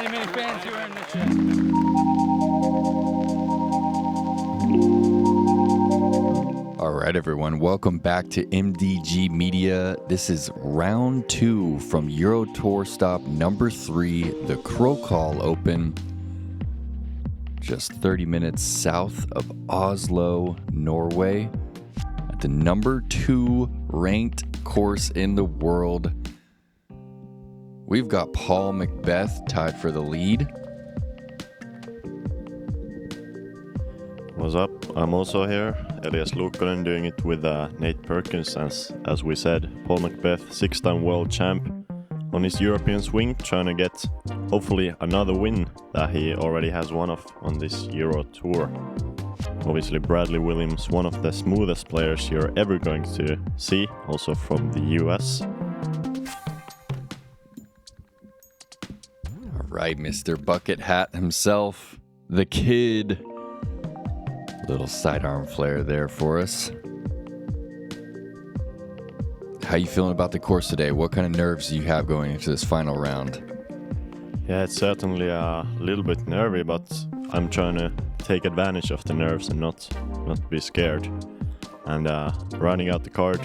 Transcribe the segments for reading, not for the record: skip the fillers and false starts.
many fans you are in the chat. All right, everyone. Welcome back to MDG Media. This is round 2 from EUROTOUR stop number 3, the Krokhol Open. Just 30 minutes south of Oslo, Norway, at the number 2 ranked course in the world. We've got Paul McBeth tied for the lead. What's up? I'm also here. Elias Luukkonen doing it with Nate Perkins, as we said. Paul McBeth, 6-time world champ, on his European swing, trying to get hopefully another win that he already has one of on this Euro Tour. Obviously Bradley Williams, one of the smoothest players you're ever going to see, also from the US. All right, Mr. Bucket Hat himself, the kid. Little sidearm flare there for us. How you feeling about the course today? What kind of nerves do you have going into this final round? Yeah, it's certainly a little bit nervy, but I'm trying to take advantage of the nerves and not be scared. And rounding out the card,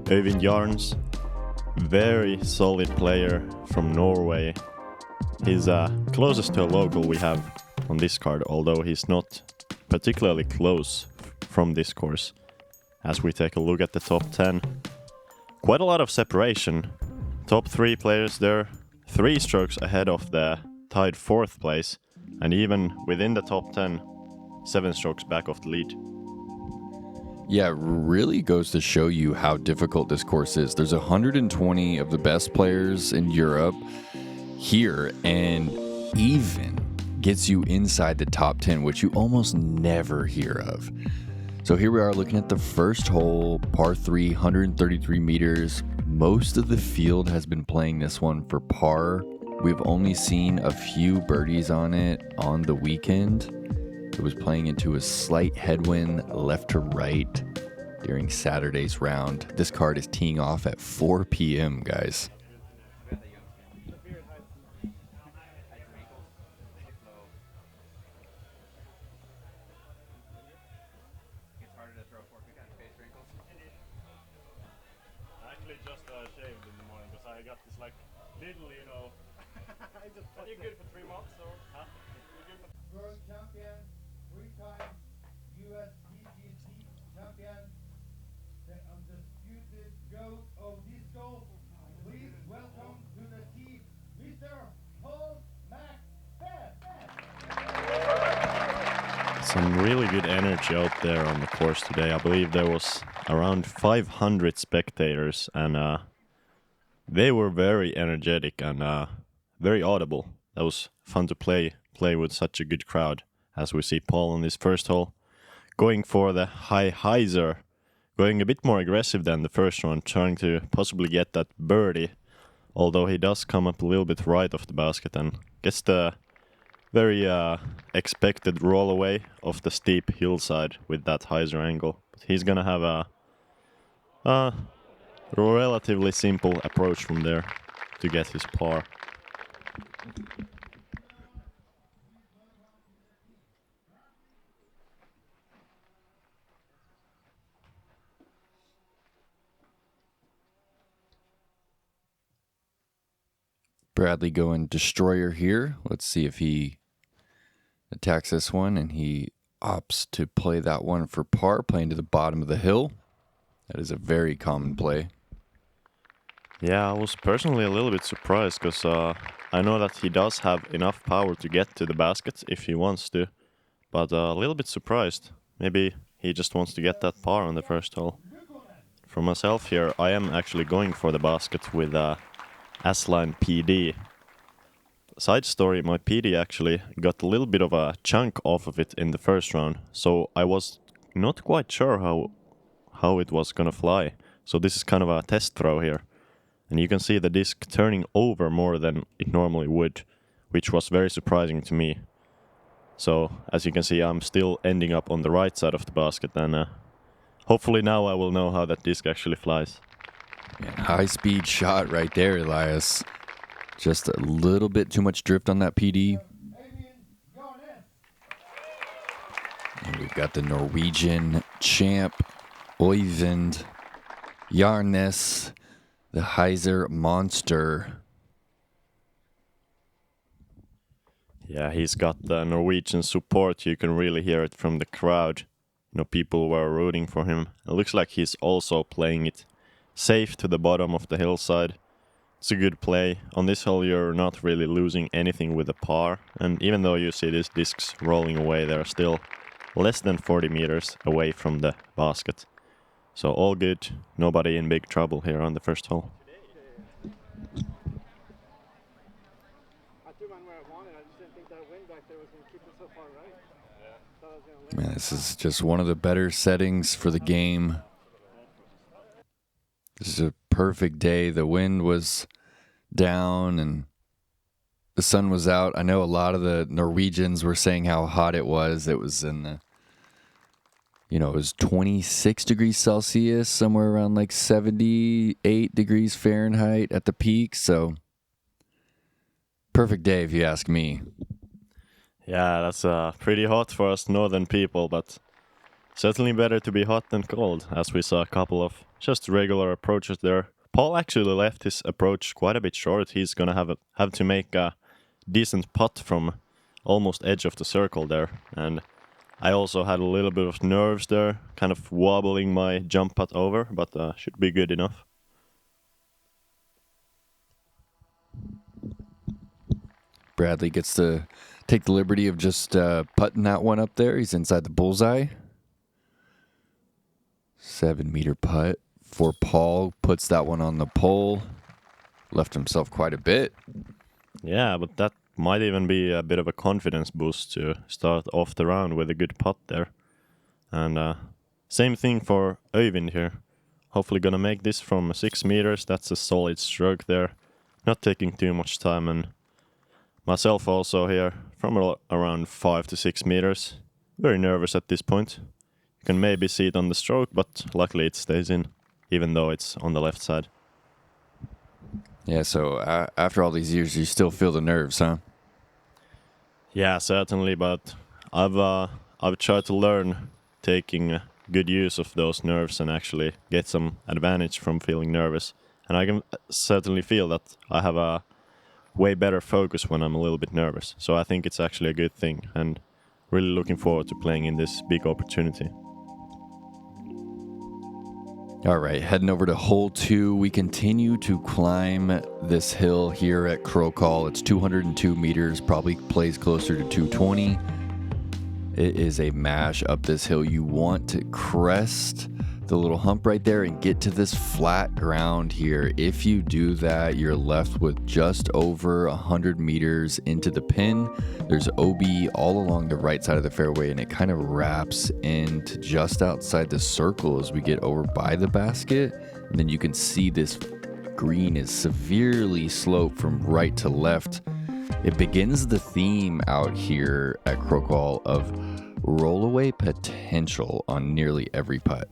Øyvind Jarnes, very solid player from Norway. He's closest to a local we have on this card, although he's not particularly close from this course. As we take a look at the top 10, quite a lot of separation. Top 3 players there, 3 strokes ahead of the tied 4th place, and even within the top 10, 7 strokes back of the lead. Yeah, it really goes to show you how difficult this course is. There's 120 of the best players in Europe here, and even gets you inside the top 10, which you almost never hear of. So here we are looking at the first hole, par 3, 133 meters. Most of the field has been playing this one for par. We've only seen a few birdies on it on the weekend. It was playing into a slight headwind left to right during Saturday's round. This card is teeing off at 4 p.m., guys. World champion, 3-time US PDGA champion, the undisputed GOAT of disc golf. Please welcome to the team, Mr. Paul McBeth. Some really good energy out there on the course today. I believe there was around 500 spectators, and they were very energetic and very audible. That was fun to play with such a good crowd. As we see Paul on this first hole going for the high hyzer, going a bit more aggressive than the first one, trying to possibly get that birdie, although he does come up a little bit right of the basket and gets the very expected roll away of the steep hillside with that hyzer angle. But he's gonna have a relatively simple approach from there to get his par. Bradley going destroyer here. Let's see if he attacks this one, and he opts to play that one for par, playing to the bottom of the hill. That is a very common play. Yeah, I was personally a little bit surprised because I know that he does have enough power to get to the basket if he wants to, but a little bit surprised. Maybe he just wants to get that par on the first hole. For myself here, I am actually going for the basket with S-Line PD. Side story, my PD actually got a little bit of a chunk off of it in the first round, so I was not quite sure how it was gonna fly. So this is kind of a test throw here. And you can see the disc turning over more than it normally would, which was very surprising to me. So as you can see, I'm still ending up on the right side of the basket, and hopefully now I will know how that disc actually flies. Man, high speed shot right there, Elias. Just a little bit too much drift on that PD. Øyvind Jarnes. And we've got the Norwegian champ, Øyvind Jarnes, the Heiser monster. Yeah, he's got the Norwegian support. You can really hear it from the crowd. You know, people were rooting for him. It looks like he's also playing it safe to the bottom of the hillside. It's a good play. On this hole, you're not really losing anything with the par. And even though you see these discs rolling away, they're still less than 40 meters away from the basket. So all good. Nobody in big trouble here on the first hole. I threw mine where I wanted. I just didn't think that wind back there was going to keep it so far right. Thought I was gonna land. Man, this is just one of the better settings for the game. This is a perfect day. The wind was down and the sun was out. I know a lot of the Norwegians were saying how hot it was. It was in the, it was 26 degrees Celsius, somewhere around like 78 degrees Fahrenheit at the peak. So perfect day if you ask me. Yeah, that's pretty hot for us northern people, but certainly better to be hot than cold, as we saw a couple of just regular approaches there. Paul actually left his approach quite a bit short. He's going to have to make a decent putt from almost edge of the circle there. And I also had a little bit of nerves there, kind of wobbling my jump putt over, but should be good enough. Bradley gets to take the liberty of just putting that one up there. He's inside the bullseye. 7-meter putt for Paul. Puts that one on the pole. Left himself quite a bit. Yeah, but that might even be a bit of a confidence boost to start off the round with a good putt there. And same thing for Øyvind here. Hopefully gonna make this from 6 meters. That's a solid stroke there. Not taking too much time, and myself also here from around 5 to 6 meters. Very nervous at this point. You can maybe see it on the stroke, but luckily it stays in, even though it's on the left side. Yeah, so after all these years, you still feel the nerves, huh? Yeah, certainly, but I've tried to learn taking good use of those nerves and actually get some advantage from feeling nervous. And I can certainly feel that I have a way better focus when I'm a little bit nervous. So I think it's actually a good thing, and really looking forward to playing in this big opportunity. All right, heading over to hole 2. We continue to climb this hill here at Krokhol. It's 202 meters, probably plays closer to 220. It is a mash up this hill. You want to crest the little hump right there and get to this flat ground here. If you do that, you're left with just over 100 meters into the pin. There's OB all along the right side of the fairway, and it kind of wraps into just outside the circle as we get over by the basket. And then you can see this green is severely sloped from right to left. It begins the theme out here at Krokhol of rollaway potential on nearly every putt.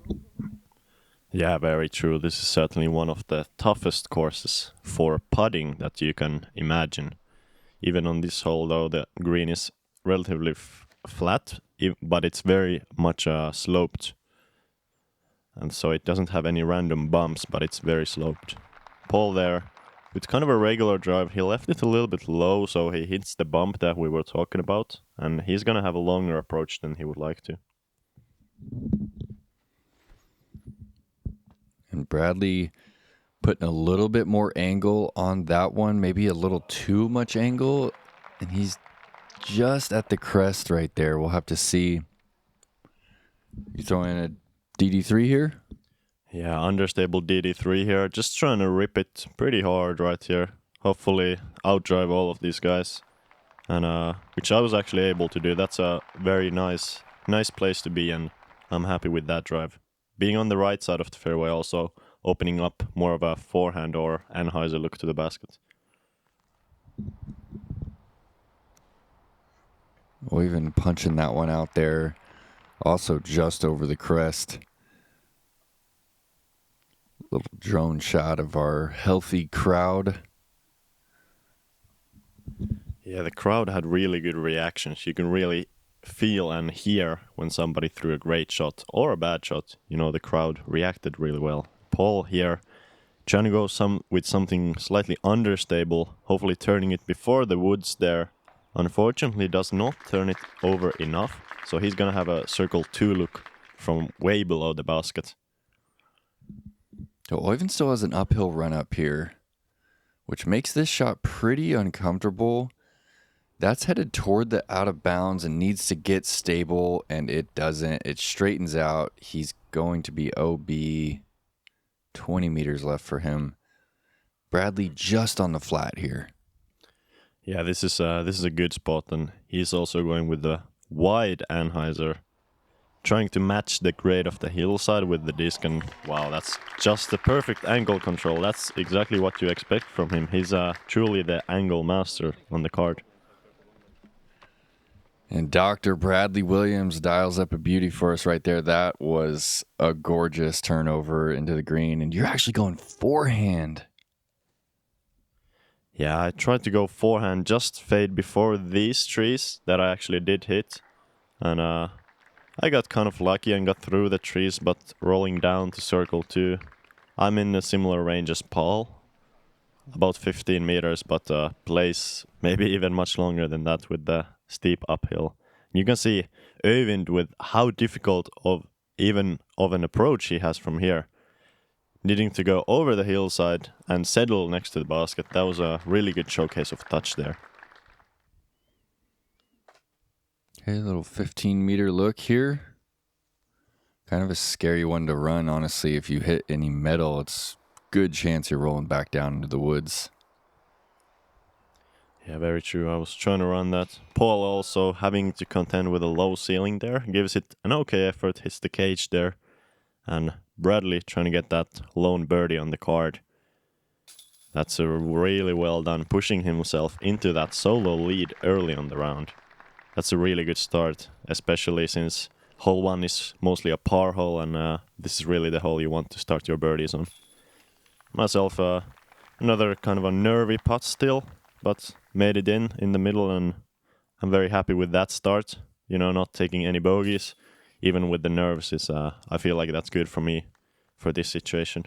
Yeah, very true. This is certainly one of the toughest courses for putting that you can imagine. Even on this hole, though, the green is relatively flat, but it's very much sloped. And so it doesn't have any random bumps, but it's very sloped. Paul there, with kind of a regular drive, he left it a little bit low, so he hits the bump that we were talking about. And he's going to have a longer approach than he would like to. And Bradley putting a little bit more angle on that one, maybe a little too much angle. And he's just at the crest right there. We'll have to see. You throwing a DD3 here? Yeah, understable DD3 here. Just trying to rip it pretty hard right here. Hopefully outdrive all of these guys. And which I was actually able to do. That's a very nice place to be, and I'm happy with that drive. Being on the right side of the fairway also opening up more of a forehand or Anheuser look to the basket. Well, even punching that one out there. Also just over the crest. Little drone shot of our healthy crowd. Yeah, the crowd had really good reactions. You can really feel and hear when somebody threw a great shot or a bad shot. You know, the crowd reacted really well. Paul here trying to go with something slightly understable, hopefully turning it before the woods there. Unfortunately, does not turn it over enough, so he's gonna have a circle 2 look from way below the basket. So Øyvind still has an uphill run up here, which makes this shot pretty uncomfortable. That's headed toward the out of bounds and needs to get stable, and it doesn't. It straightens out. He's going to be OB. 20 meters left for him. Bradley just on the flat here. Yeah, this is a good spot, and he's also going with the wide anhyzer, trying to match the grade of the hillside with the disc, and wow, that's just the perfect angle control. That's exactly what you expect from him. He's truly the angle master on the card. And Dr. Bradley Williams dials up a beauty for us right there. That was a gorgeous turnover into the green, and you're actually going forehand. Yeah, I tried to go forehand, just fade before these trees that I actually did hit. And I got kind of lucky and got through the trees, but rolling down to circle 2. I'm in a similar range as Paul, about 15 meters, but plays maybe even much longer than that with the steep uphill. You can see Øyvind with how difficult of an approach he has from here. Needing to go over the hillside and settle next to the basket. That was a really good showcase of touch there. Okay, a little 15-meter look here. Kind of a scary one to run, honestly. If you hit any metal, it's good chance you're rolling back down into the woods. Yeah, very true. I was trying to run that. Paul also having to contend with a low ceiling there. Gives it an okay effort, hits the cage there. And Bradley trying to get that lone birdie on the card. That's a really well done, pushing himself into that solo lead early on the round. That's a really good start, especially since hole 1 is mostly a par hole, and this is really the hole you want to start your birdies on. Myself, another kind of a nervy putt still, but made it in the middle, and I'm very happy with that start. You know, not taking any bogeys, even with the nerves, is I feel like that's good for me for this situation.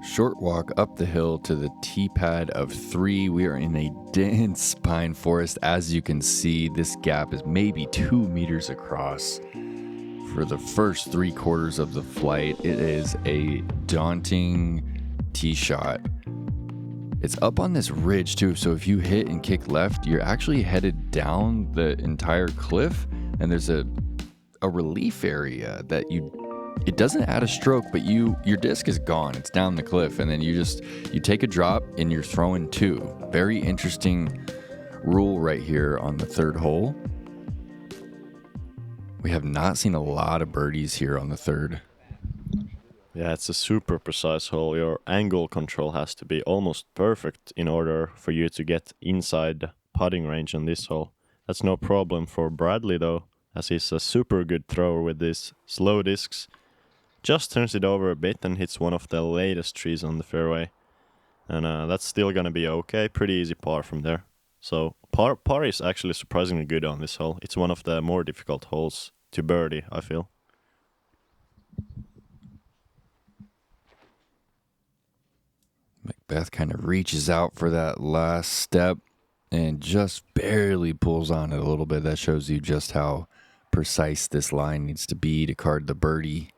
Short walk up the hill to the tee pad of 3. We are in a dense pine forest. As you can see, this gap is maybe 2 meters across. For the first 3/4 of the flight, it is a daunting tee shot. It's up on this ridge too, so if you hit and kick left, you're actually headed down the entire cliff, and there's a relief area that it doesn't add a stroke, but your disc is gone. It's down the cliff, and then you take a drop and you're throwing 2. Very interesting rule right here on the 3rd hole. We have not seen a lot of birdies here on the 3rd. Yeah, it's a super precise hole. Your angle control has to be almost perfect in order for you to get inside putting range on this hole. That's no problem for Bradley though, as he's a super good thrower with these slow discs. Just turns it over a bit and hits one of the latest trees on the fairway. And that's still gonna be okay. Pretty easy par from there. So par is actually surprisingly good on this hole. It's one of the more difficult holes to birdie, I feel. McBeth kind of reaches out for that last step and just barely pulls on it a little bit. That shows you just how precise this line needs to be to card the birdie.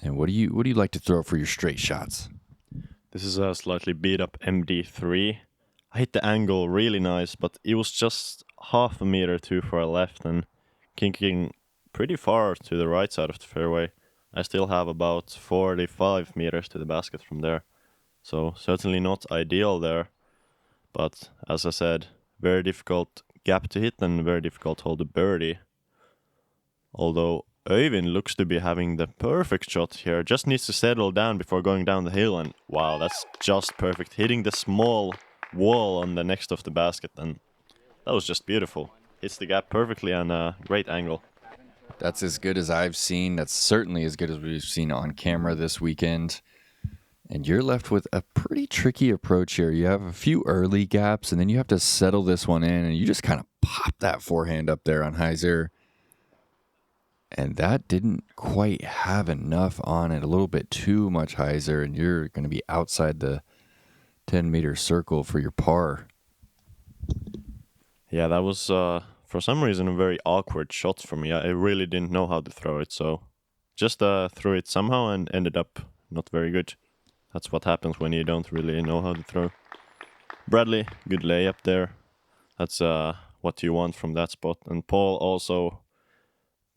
And what do you like to throw for your straight shots? This is a slightly beat up MD3. I hit the angle really nice, but it was just half a meter too far left and kinking pretty far to the right side of the fairway. I still have about 45 meters to the basket from there. So certainly not ideal there. But as I said, very difficult gap to hit and very difficult hole to birdie. Although Øyvind looks to be having the perfect shot here. Just needs to settle down before going down the hill, and wow, that's just perfect. Hitting the small wall on the next of the basket, and that was just beautiful. hits the gap perfectly and a great angle. That's as good as I've seen. That's certainly as good as we've seen on camera this weekend. And you're left with a pretty tricky approach here. You have a few early gaps, and then you have to settle this one in, and you just kind of pop that forehand up there on Heiser. And that didn't quite have enough on it, a little bit too much Heiser, and you're going to be outside the 10-meter circle for your par. Yeah, that was, for some reason, a very awkward shot for me. I really didn't know how to throw it, so just threw it somehow and ended up not very good. That's what happens when you don't really know how to throw. Bradley, good layup there. That's what you want from that spot. And Paul also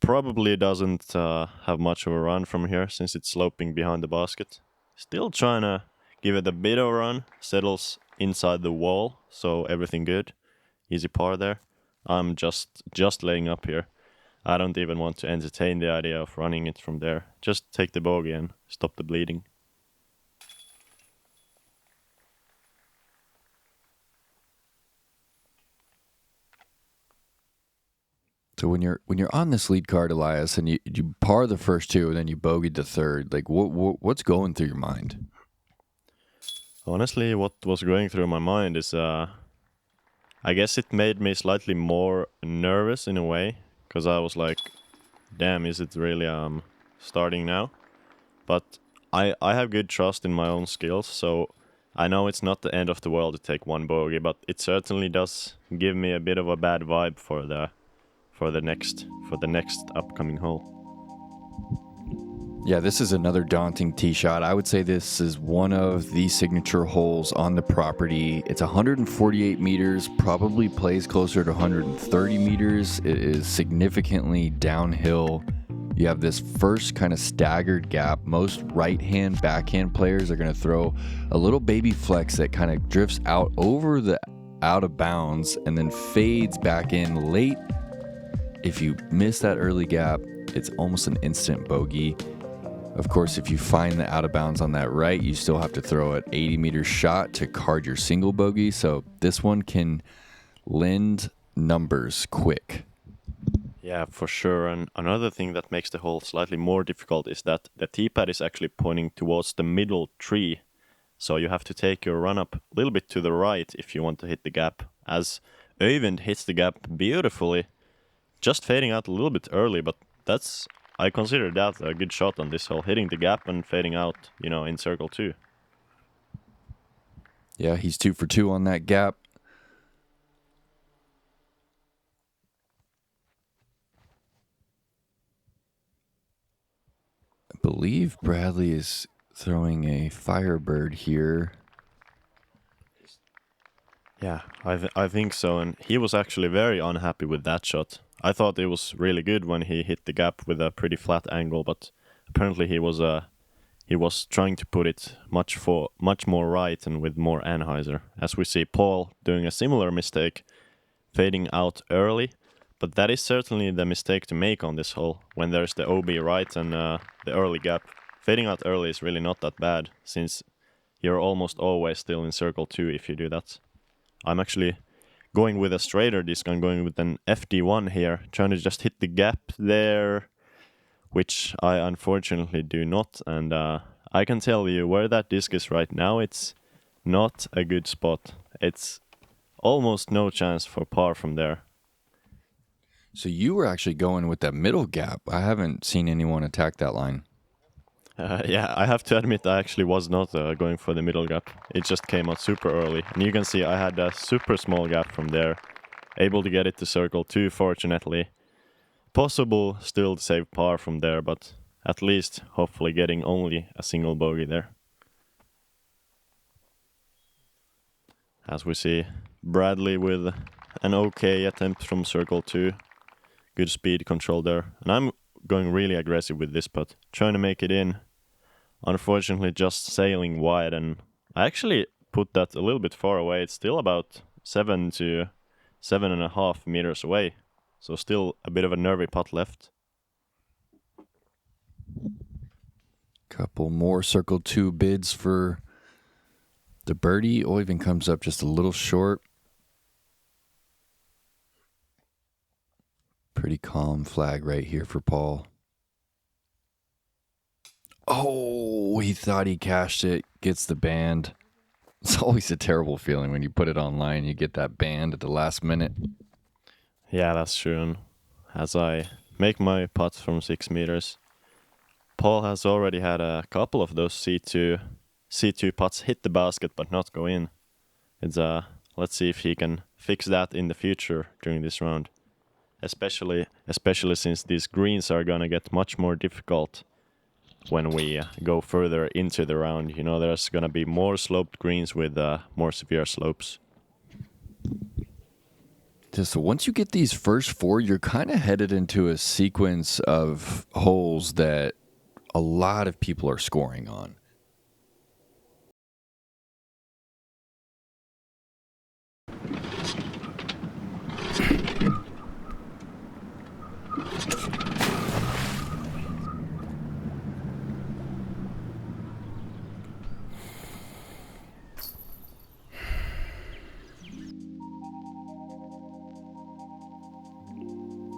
probably doesn't have much of a run from here since it's sloping behind the basket. Still trying to give it a bit of a run. Settles inside the wall, so everything good. Easy par there. I'm just laying up here. I don't even want to entertain the idea of running it from there. Just take the bogey and stop the bleeding. So when you're on this lead card, Elias, and you par the first two and then you bogeyed the third, like what's going through your mind? Honestly, what was going through my mind is, I guess it made me slightly more nervous in a way, because I was like, damn, is it really starting now? But I have good trust in my own skills, so I know it's not the end of the world to take one bogey, but it certainly does give me a bit of a bad vibe for the next upcoming hole. Yeah, this is another daunting tee shot. I would say this is one of the signature holes on the property. It's 148 meters, probably plays closer to 130 meters. It is significantly downhill. You have this first kind of staggered gap. Most right-hand, backhand players are going to throw a little baby flex that kind of drifts out over the out of bounds and then fades back in late. If you miss that early gap, it's almost an instant bogey. Of course, if you find the out of bounds on that right, you still have to throw an 80-meter shot to card your single bogey. So this one can lend numbers quick. Yeah, for sure. And another thing that makes the hole slightly more difficult is that the tee pad is actually pointing towards the middle tree. So you have to take your run up a little bit to the right if you want to hit the gap. As Øyvind hits the gap beautifully, just fading out a little bit early, but I consider that a good shot on this hole, hitting the gap and fading out, in circle 2. Yeah, he's 2 for 2 on that gap. I believe Bradley is throwing a Firebird here. Yeah, I think so, and he was actually very unhappy with that shot. I thought it was really good when he hit the gap with a pretty flat angle, but apparently he was trying to put it much more right and with more anhyzer. As we see Paul doing a similar mistake, fading out early, but that is certainly the mistake to make on this hole when there's the OB right and the early gap. Fading out early is really not that bad, since you're almost always still in circle 2 if you do that. I'm actually going with a straighter disc. I'm going with an FD1 here, trying to just hit the gap there, which I unfortunately do not. And I can tell you where that disc is right now, it's not a good spot. It's almost no chance for par from there. So you were actually going with that middle gap. I haven't seen anyone attack that line. Yeah, I have to admit I actually was not going for the middle gap. It just came out super early. And you can see I had a super small gap from there. Able to get it to circle 2, fortunately. Possible still to save par from there, but at least hopefully getting only a single bogey there. As we see Bradley with an okay attempt from circle 2. Good speed control there. And I'm going really aggressive with this putt, trying to make it in. Unfortunately, just sailing wide, and I actually put that a little bit far away. It's still about 7 to 7.5 meters away, so still a bit of a nervy putt left. Couple more circle 2 bids for the birdie. Øyvind comes up just a little short. Pretty calm flag right here for Paul. Oh, he thought he cashed it. Gets the band. It's always a terrible feeling when you put it online. You get that band at the last minute. Yeah, that's true. And as I make my putts from 6 meters, Paul has already had a couple of those C2 putts hit the basket but not go in. It's let's see if he can fix that in the future during this round. Especially since these greens are gonna get much more difficult when we go further into the round. You know, there's gonna be more sloped greens with more severe slopes. So once you get these first 4, you're kind of headed into a sequence of holes that a lot of people are scoring on.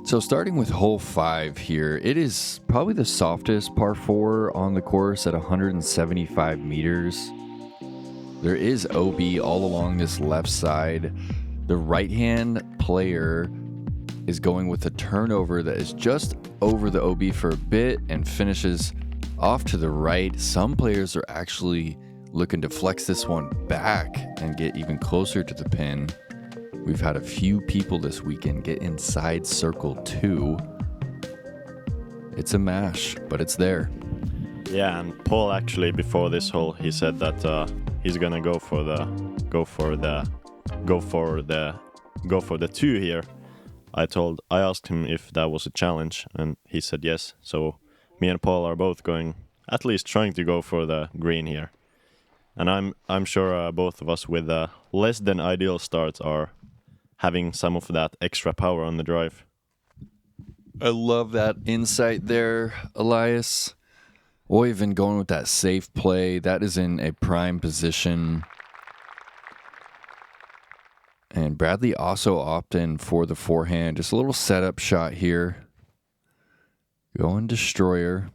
So starting with hole 5 here, it is probably the softest par 4 on the course at 175 meters. There is OB all along this left side. The right-hand player is going with a turnover that is just over the OB for a bit and finishes off to the right. Some players are actually looking to flex this one back and get even closer to the pin. We've had a few people this weekend get inside circle 2. It's a mash, but it's there. Yeah, and Paul actually before this hole he said that he's gonna go for the 2 here. I asked him if that was a challenge, and he said yes. So me and Paul are both going, at least trying to go for the green here. And I'm sure both of us with less than ideal starts are having some of that extra power on the drive. I love that insight there, Elias. Øyvind going with that safe play. That is in a prime position. And Bradley also opting for the forehand. Just a little setup shot here. Going destroyer.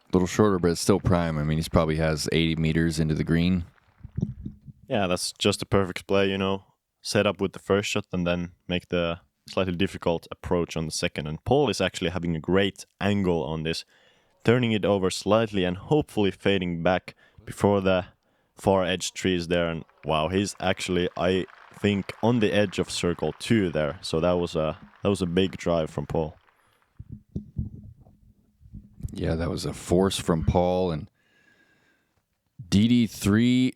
A little shorter, but it's still prime. I mean, he probably has 80 meters into the green. Yeah, that's just a perfect play, you know. Set up with the first shot and then make the slightly difficult approach on the second. And Paul is actually having a great angle on this, turning it over slightly and hopefully fading back before the far edge trees there. And wow, he's actually, I think, on the edge of circle 2 there. So that was a big drive from Paul. Yeah, that was a force from Paul. And DD3.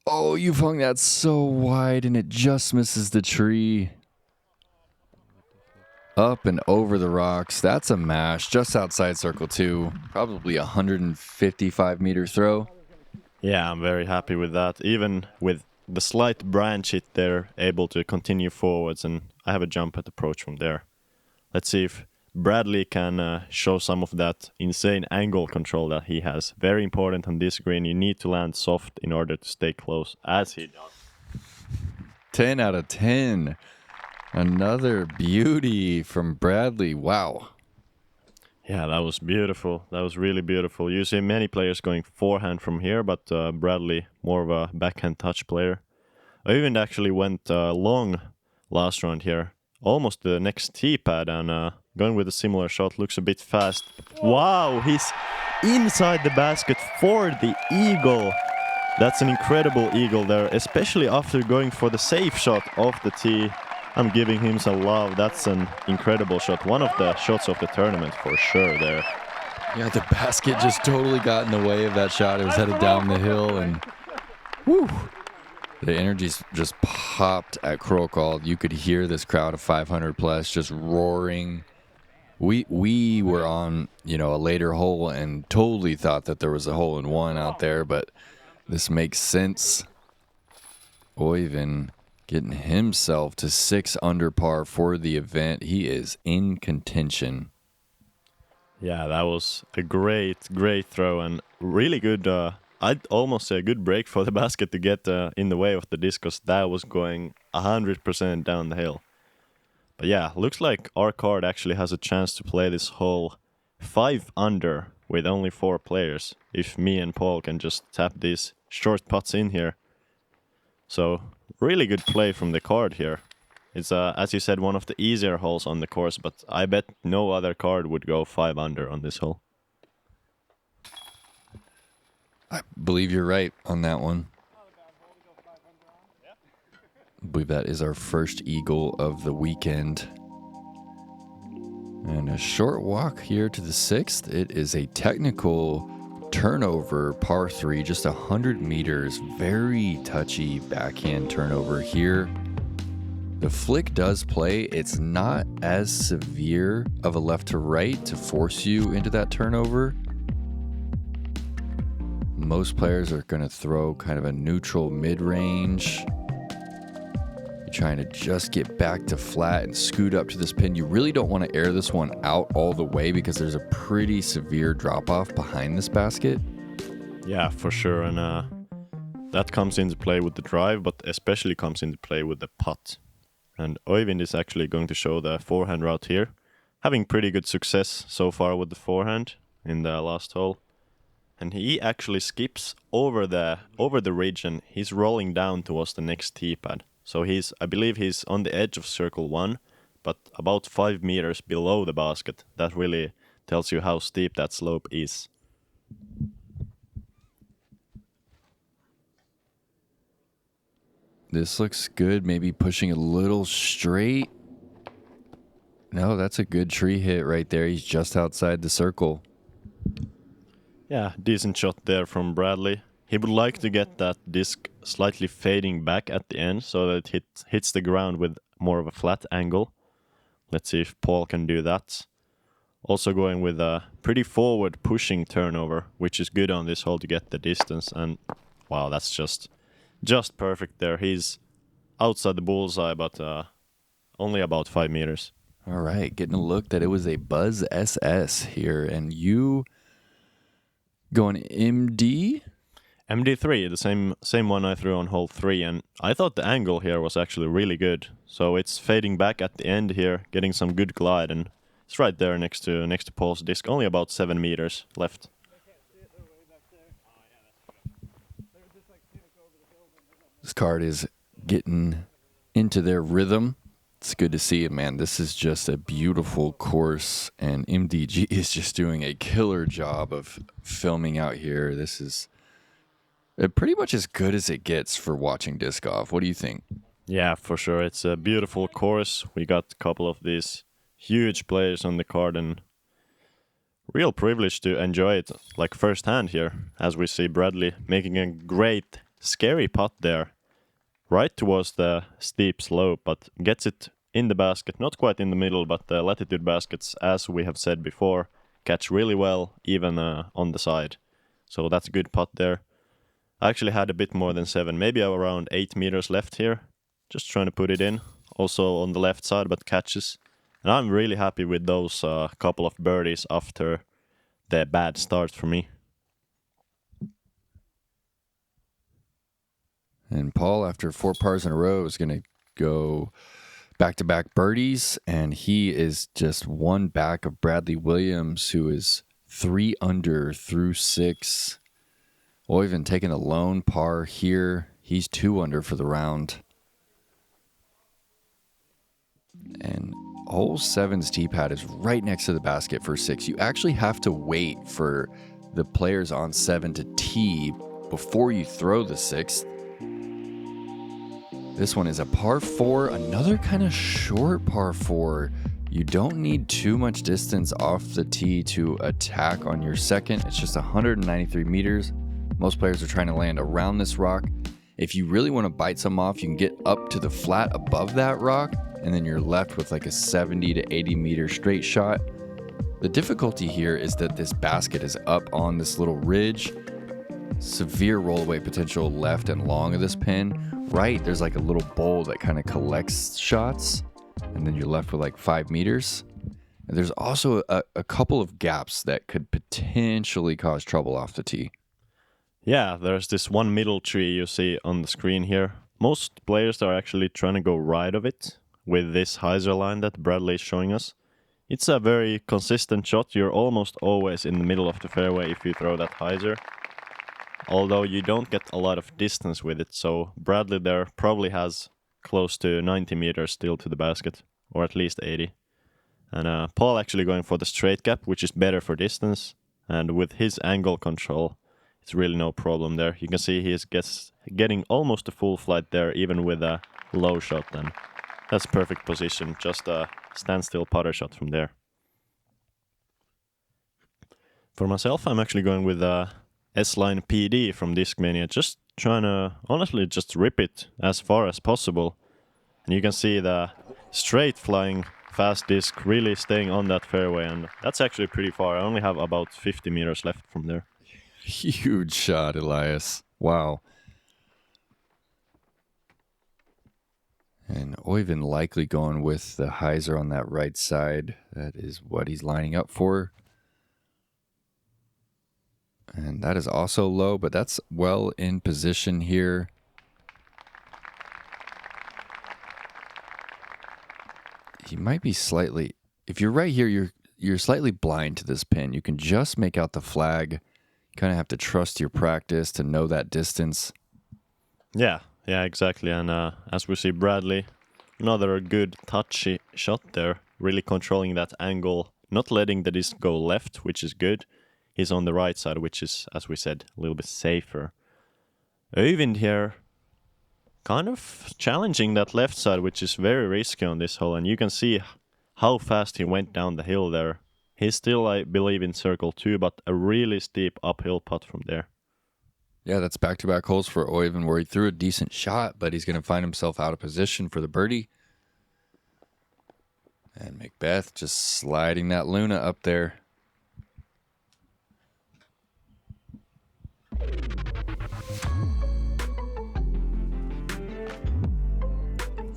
Oh, you've hung that so wide and it just misses the tree. Up and over the rocks. That's a mash just outside circle 2. Probably 155 meter throw. Yeah, I'm very happy with that. Even with the slight branch hit there, able to continue forwards, and I have a jump at approach from there. Let's see if Bradley can show some of that insane angle control that he has. Very important on this green. You need to land soft in order to stay close, as he does. 10 out of 10. Another beauty from Bradley. Wow. Yeah, that was beautiful. That was really beautiful. You see many players going forehand from here, but Bradley, more of a backhand touch player. Øyvind actually went long last round here. Almost the next tee pad, and going with a similar shot. Looks a bit fast. Wow, he's inside the basket for the eagle. That's an incredible eagle there, especially after going for the safe shot off the tee. I'm giving him some love. That's an incredible shot. One of the shots of the tournament for sure there. Yeah, the basket just totally got in the way of that shot. It was headed down the hill, and whew, the energy's just popped at Krokhol. You could hear this crowd of 500 plus just roaring. We were on, a later hole and totally thought that there was a hole in one out there, but this makes sense. Øyvind getting himself to 6 under par for the event. He is in contention. Yeah, that was a great throw and really good I'd almost say a good break for the basket to get in the way of the disc, because that was going 100% down the hill. But yeah, looks like our card actually has a chance to play this hole 5 under with only 4 players, if me and Paul can just tap these short putts in here. So, really good play from the card here. It's, as you said, one of the easier holes on the course, but I bet no other card would go 5 under on this hole. I believe you're right on that one. I believe that is our first eagle of the weekend. And a short walk here to the 6th. It is a technical turnover par 3, just 100 meters. Very touchy backhand turnover here. The flick does play. It's not as severe of a left to right to force you into that turnover. Most players are going to throw kind of a neutral mid-range. You're trying to just get back to flat and scoot up to this pin. You really don't want to air this one out all the way because there's a pretty severe drop-off behind this basket. Yeah, for sure. And that comes into play with the drive, but especially comes into play with the putt. And Øyvind is actually going to show the forehand route here. Having pretty good success so far with the forehand in the last hole. And he actually skips over the ridge and he's rolling down towards the next tee pad. So I believe he's on the edge of circle 1, but about 5 meters below the basket. That really tells you how steep that slope is. This looks good. Maybe pushing a little straight. No, that's a good tree hit right there. He's just outside the circle. Yeah, decent shot there from Bradley. He would like to get that disc slightly fading back at the end so that it hits the ground with more of a flat angle. Let's see if Paul can do that. Also going with a pretty forward pushing turnover, which is good on this hole to get the distance. And wow, that's just perfect there. He's outside the bullseye, but only about 5 meters. All right, getting a look that it was a Buzz SS here, and you going MD? MD3, the same one I threw on hole 3, and I thought the angle here was actually really good. So it's fading back at the end here, getting some good glide, and it's right there next to Paul's disc, only about 7 meters left. This card is getting into their rhythm. It's good to see it, man. This is just a beautiful course, and MDG is just doing a killer job of filming out here. This is pretty much as good as it gets for watching disc golf. What do you think? Yeah, for sure. It's a beautiful course. We got a couple of these huge players on the card, and real privilege to enjoy it like firsthand here, as we see Bradley making a great, scary putt there, right towards the steep slope, but gets it in the basket, not quite in the middle, but the latitude baskets, as we have said before, catch really well, even on the side. So that's a good putt there. I actually had a bit more than 7, maybe around 8 meters left here. Just trying to put it in. Also on the left side, but catches. And I'm really happy with those couple of birdies after the bad start for me. And Paul, after 4 pars in a row, is going to go back-to-back birdies, and he is just one back of Bradley Williams, who is 3 under through 6. Øyvind taking a lone par here. He's 2 under for the round. And hole 7's tee pad is right next to the basket for 6. You actually have to wait for the players on 7 to tee before you throw the 6th. This one is a par 4, another kind of short par 4. You don't need too much distance off the tee to attack on your second. It's just 193 meters. Most players are trying to land around this rock. If you really want to bite some off, you can get up to the flat above that rock, and then you're left with like a 70 to 80 meter straight shot. The difficulty here is that this basket is up on this little ridge. Severe rollaway potential left and long of this pin. Right, there's like a little bowl that kind of collects shots, and then you're left with like 5 meters. And there's also a couple of gaps that could potentially cause trouble off the tee. Yeah, there's this one middle tree you see on the screen here. Most players are actually trying to go right of it with this hyzer line that Bradley is showing us. It's a very consistent shot. You're almost always in the middle of the fairway if you throw that hyzer. Although you don't get a lot of distance with it, so Bradley there probably has close to 90 meters still to the basket, or at least 80. And Paul actually going for the straight gap, which is better for distance. And with his angle control, it's really no problem there. You can see he is getting almost a full flight there, even with a low shot. And that's perfect position, just a standstill putter shot from there. For myself, I'm actually going with a S-Line PD from Discmania, just trying to honestly just rip it as far as possible. And you can see the straight flying fast disc really staying on that fairway, and that's actually pretty far. I only have about 50 meters left from there. Huge shot, Elias. Wow. And Øyvind likely going with the hyzer on that right side. That is what he's lining up for. And that is also low, but that's well in position here. He might be slightly... If you're right here, you're slightly blind to this pin. You can just make out the flag. You kind of have to trust your practice to know that distance. Yeah, exactly. And as we see Bradley, another good touchy shot there, really controlling that angle, not letting the disc go left, which is good. He's on the right side, which is, as we said, a little bit safer. Øyvind here, kind of challenging that left side, which is very risky on this hole. And you can see how fast he went down the hill there. He's still, I believe, in circle 2, but a really steep uphill putt from there. Yeah, that's back-to-back holes for Øyvind where he threw a decent shot, but he's going to find himself out of position for the birdie. And McBeth just sliding that Luna up there.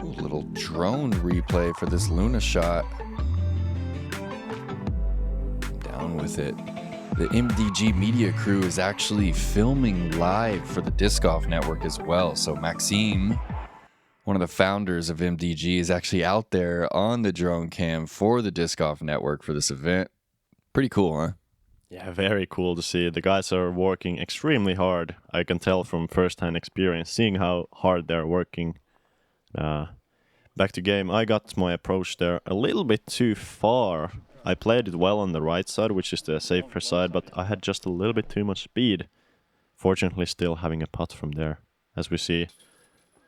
Ooh, little drone replay for this Luna shot. Down with it. The MDG media crew is actually filming live for the Disc Golf Network as well. So Maxime, one of the founders of MDG, is actually out there on the drone cam for the Disc Golf Network for this event. Pretty cool, huh? Yeah, very cool to see. The guys are working extremely hard. I can tell from first-hand experience, seeing how hard they're working. Back to game, I got my approach there a little bit too far. I played it well on the right side, which is the safer side, but I had just a little bit too much speed. Fortunately, still having a putt from there. As we see,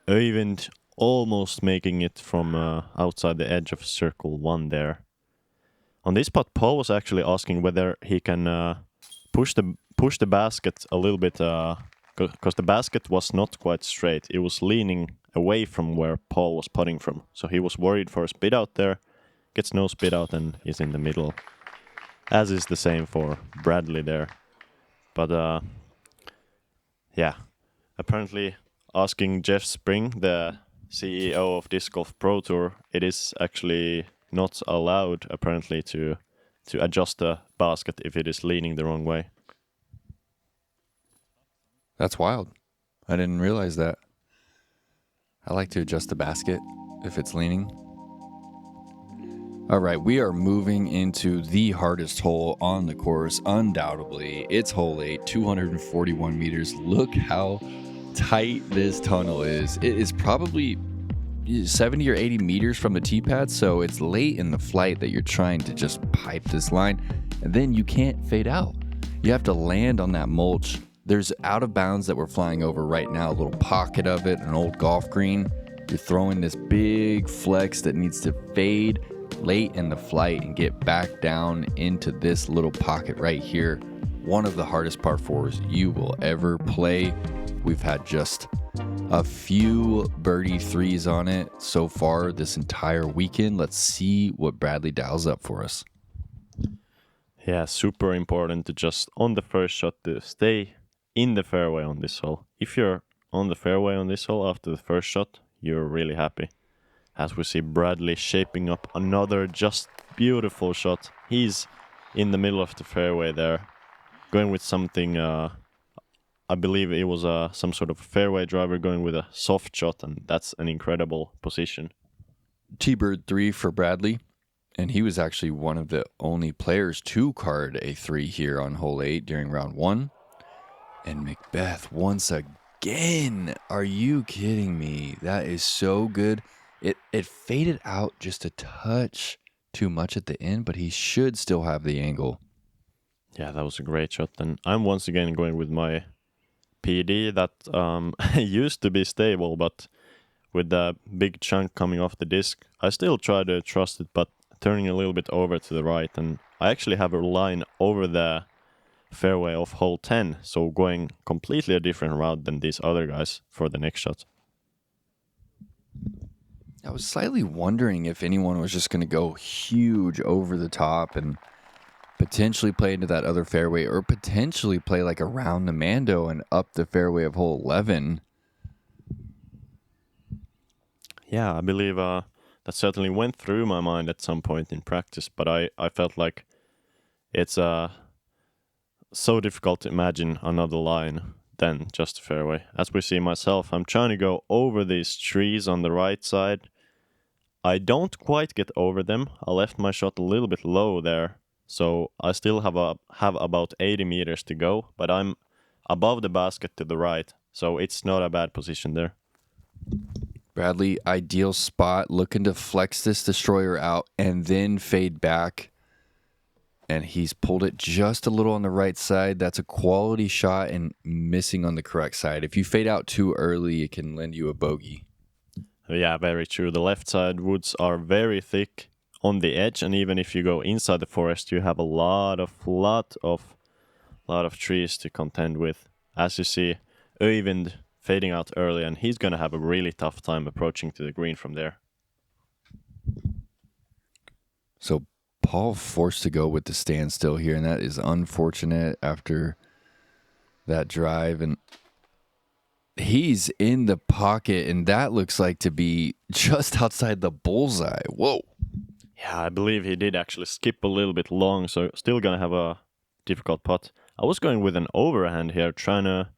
Øyvind almost making it from outside the edge of circle 1 there. On this putt, Paul was actually asking whether he can push the basket a little bit, because the basket was not quite straight. It was leaning away from where Paul was putting from. So he was worried for a spit out there, gets no spit out and is in the middle. As is the same for Bradley there. But yeah, apparently asking Jeff Spring, the CEO of Disc Golf Pro Tour, it is actually not allowed apparently to adjust the basket if it is leaning the wrong way. That's wild. I didn't realize that. I like to adjust the basket if it's leaning. All right, we are moving into the hardest hole on the course, undoubtedly. It's hole 8, 241 meters. Look how tight this tunnel is. It is probably 70 or 80 meters from the tee pad, so it's late in the flight that you're trying to just pipe this line, and then you can't fade out. You have to land on that mulch. There's out of bounds that we're flying over right now, a little pocket of it, an old golf green. You're throwing this big flex that needs to fade late in the flight and get back down into this little pocket right here. One of the hardest par 4s you will ever play. We've had just a few birdie 3s on it so far this entire weekend. Let's see what Bradley dials up for us. Yeah, super important to just on the first shot to stay in the fairway on this hole. If you're on the fairway on this hole after the first shot, you're really happy. As we see Bradley shaping up another just beautiful shot. He's in the middle of the fairway there, going with something I believe it was some sort of fairway driver going with a soft shot, and that's an incredible position. T-Bird 3 for Bradley, and he was actually one of the only players to card a 3 here on hole 8 during round 1. And McBeth once again. Are you kidding me? That is so good. It faded out just a touch too much at the end, but he should still have the angle. Yeah, that was a great shot. And I'm once again going with my PD that used to be stable, but with the big chunk coming off the disc, I still try to trust it, but turning a little bit over to the right. And I actually have a line over the fairway of hole 10, so going completely a different route than these other guys for the next shot. I was slightly wondering if anyone was just going to go huge over the top and potentially play into that other fairway, or potentially play like around the Mando and up the fairway of hole 11. Yeah, I believe that certainly went through my mind at some point in practice, but I felt like it's so difficult to imagine another line than just a fairway. As we see myself, I'm trying to go over these trees on the right side. I don't quite get over them. I left my shot a little bit low there, so I still have about 80 meters to go, but I'm above the basket to the right, so it's not a bad position there. Bradley, ideal spot, looking to flex this destroyer out and then fade back. And he's pulled it just a little on the right side. That's a quality shot and missing on the correct side. If you fade out too early, it can lend you a bogey. Yeah, very true. The left side woods are very thick on the edge, and even if you go inside the forest, you have a lot of trees to contend with. As you see, Øyvind fading out early, and he's going to have a really tough time approaching to the green from there. So Paul forced to go with the standstill here, and that is unfortunate after that drive. And he's in the pocket, and that looks like to be just outside the bullseye. Whoa. Yeah, I believe he did actually skip a little bit long, so still going to have a difficult putt. I was going with an overhand here, trying to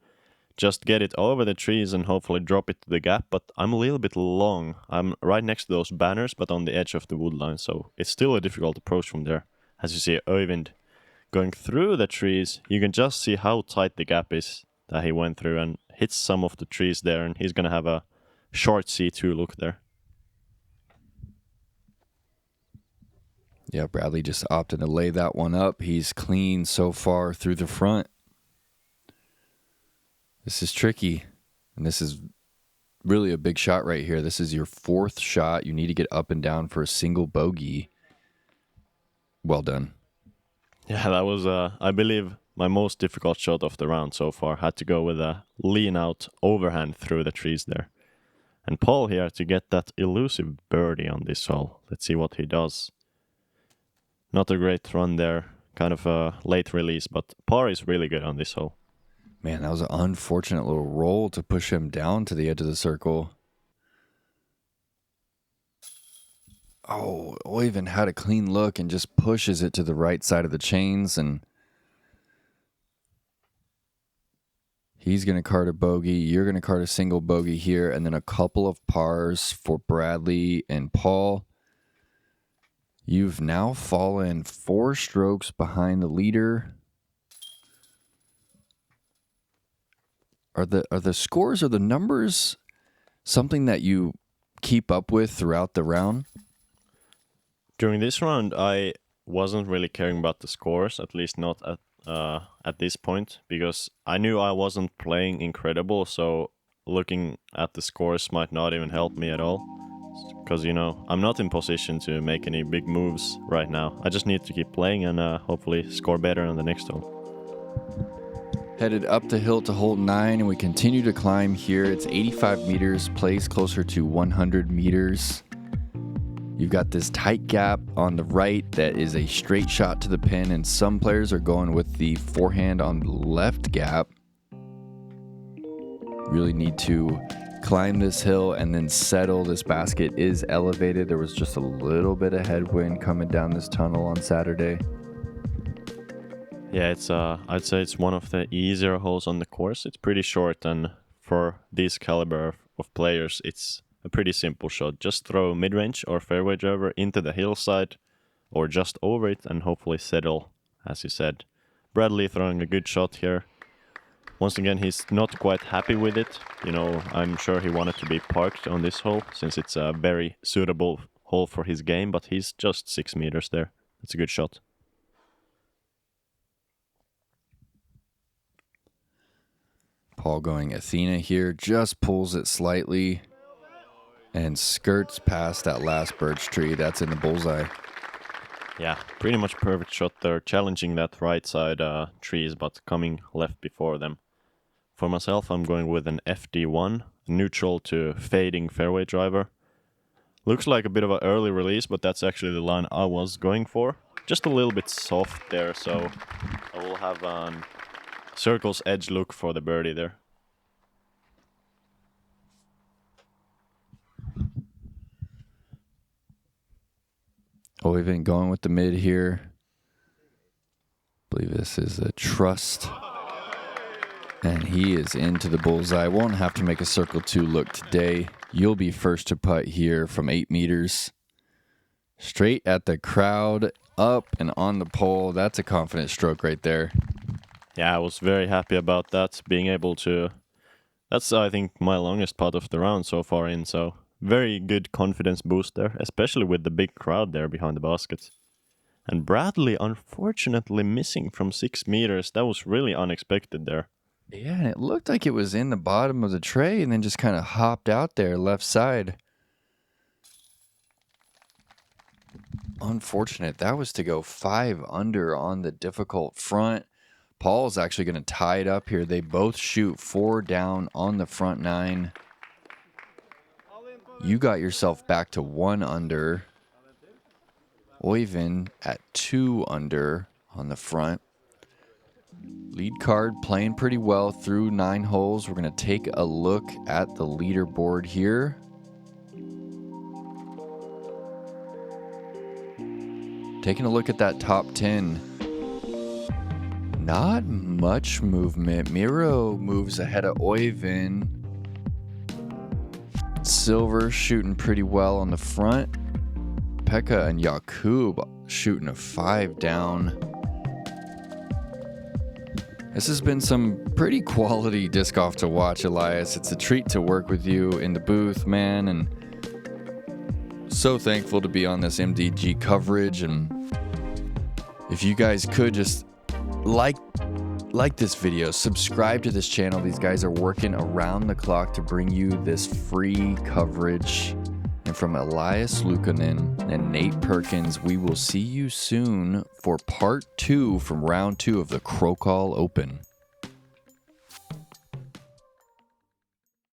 just get it over the trees and hopefully drop it to the gap, but I'm a little bit long. I'm right next to those banners, but on the edge of the wood line, so it's still a difficult approach from there. As you see Øyvind going through the trees, you can just see how tight the gap is that he went through and hits some of the trees there, and he's going to have a short C2 look there. Yeah, Bradley just opted to lay that one up. He's clean so far through the front. This is tricky, and this is really a big shot right here. This is your 4th shot. You need to get up and down for a single bogey. Well done. Yeah, that was, I believe, my most difficult shot of the round so far. Had to go with a lean-out overhand through the trees there. And Paul here to get that elusive birdie on this hole. Let's see what he does. Not a great run there. Kind of a late release, but par is really good on this hole. Man, that was an unfortunate little roll to push him down to the edge of the circle. Oh, Øyvind had a clean look and just pushes it to the right side of the chains, and he's going to card a bogey. You're going to card a single bogey here, and then a couple of pars for Bradley and Paul. You've now fallen 4 strokes behind the leader. Are the scores or the numbers something that you keep up with throughout the round? During this round, I wasn't really caring about the scores, at least not at this point, because I knew I wasn't playing incredible, so looking at the scores might not even help me at all. Because, you know, I'm not in position to make any big moves right now. I just need to keep playing and hopefully score better on the next hole. Headed up the hill to hole 9, and we continue to climb here. It's 85 meters, plays closer to 100 meters. You've got this tight gap on the right that is a straight shot to the pin, and some players are going with the forehand on the left gap. Really need to climb this hill and then settle. This basket is elevated. There was just a little bit of headwind coming down this tunnel on Saturday. Yeah, it's I'd say it's one of the easier holes on the course. It's pretty short, and for this caliber of players, it's a pretty simple shot. Just throw mid-range or fairway driver into the hillside, or just over it, and hopefully settle, as you said. Bradley throwing a good shot here. Once again, he's not quite happy with it. You know, I'm sure he wanted to be parked on this hole, since it's a very suitable hole for his game, but he's just 6 meters there. It's a good shot. Paul going Athena here, just pulls it slightly and skirts past that last birch tree. That's in the bullseye. Yeah, pretty much perfect shot there, challenging that right side trees, but coming left before them. For myself, I'm going with an FD1, neutral to fading fairway driver. Looks like a bit of an early release, but that's actually the line I was going for. Just a little bit soft there, so I will have circle's edge look for the birdie there. Øyvind going with the mid here. Believe this is a trust. And he is into the bullseye. Won't have to make a circle 2 look today. You'll be first to putt here from 8 meters. Straight at the crowd, up and on the pole. That's a confident stroke right there. Yeah, I was very happy about that, being able to... That's, I think, my longest putt of the round so far in, so very good confidence boost there, especially with the big crowd there behind the basket. And Bradley, unfortunately, missing from 6 meters. That was really unexpected there. Yeah, and it looked like it was in the bottom of the tray and then just kind of hopped out there left side. Unfortunate. That was to go 5 under on the difficult front. Paul's actually going to tie it up here. They both shoot 4 down on the front 9. You got yourself back to 1 under. Øyvind at 2 under on the front. Lead card playing pretty well through 9 holes. We're going to take a look at the leaderboard here. Taking a look at that top 10. Not much movement. Miro moves ahead of Øyvind. Silver shooting pretty well on the front. Pekka and Jakub shooting a 5 down. This has been some pretty quality disc golf to watch, Elias. It's a treat to work with you in the booth, man, and so thankful to be on this MDG coverage. And if you guys could just like this video, subscribe to this channel. These guys are working around the clock to bring you this free coverage. And from Elias Luukkonen and Nate Perkins, we will see you soon for part 2 from round 2 of the Krokhol Open.